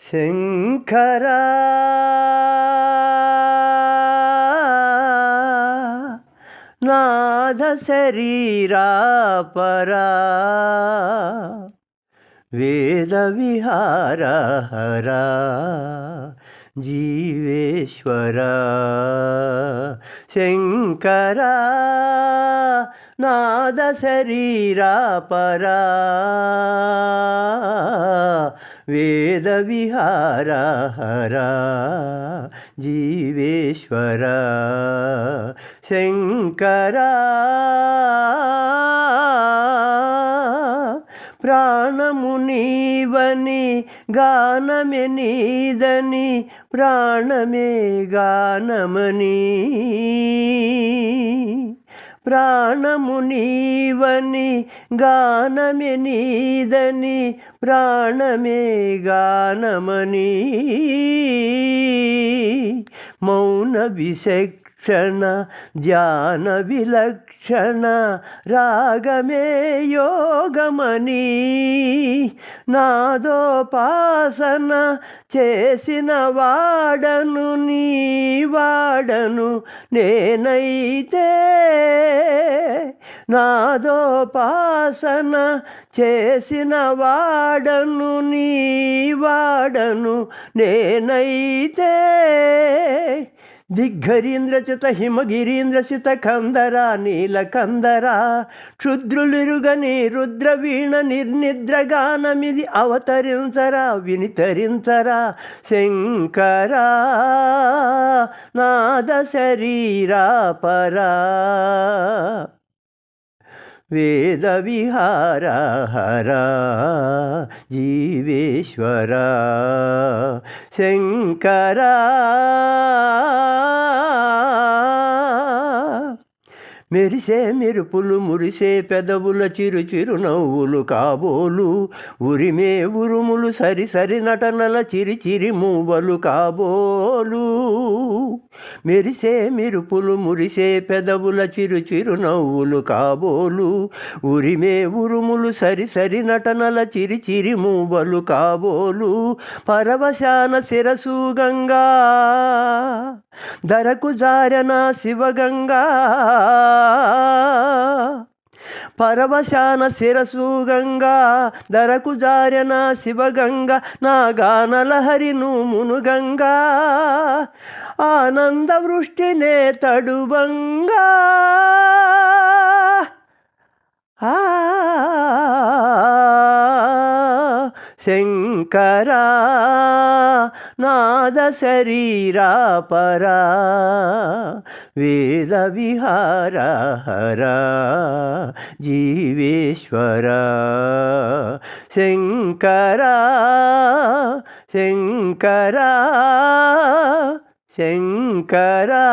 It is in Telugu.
శంకరా నాద శరీరా పరా వేద విహార హరా జీవేశ్వరా శంకరా నాద శరీరా పరా వేద విహార హరా జీవేశ్వరా శంకరా ప్రాణము నీవని గానమే నీదని ప్రాణమే గానమని ప్రాణము నీవని గానమే నీదని ప్రాణమే గానమని మౌన విచక్షణ ధ్యాన విలక్షణ రాగమే యోగమని నాదోపాసన చేసిన వాడను నీ వాడను నేనైతే నాదోపాసన చేసిన వాడను నీ వాడను నేనైతే దిగ్గరీంద్రచిత హిమగిరీంద్రచిత కందరా నీలకందరా క్షుద్రులిరుగని రుద్రవీణ నిర్నిద్రగానమిది అవతరించరా వినితరించరా శంకరా నాద శరీరా పరా వేద విహార హరా జీవేశ్వరా శంకరా మెరిసే మెరుపులు మురిసే పెదవుల చిరు చిరు నవ్వులు కాబోలు ఉరిమే ఉరుములు సరి సరి నటనల చిరి చిరి మూవలు కాబోలు మెరిసే మెరుపులు మురిసే పెదవుల చిరు చిరు నవ్వులు కాబోలు ఉరిమే ఉరుములు సరి సరి నటనల చిరి చిరి మూవలు కాబోలు పరవశాన శిరసు గంగా ధరకు జారన శివగంగా పరవశాన శిరసు గంగా ధరకు జారన శివగంగా నా గానలహరి నూమును గంగా ఆనంద వృష్టినే తడువంగా శంకరా నాద శరీరా పరా వేద విహార హరా జీవేశ్వరా శంకరా శంకరా శంకరా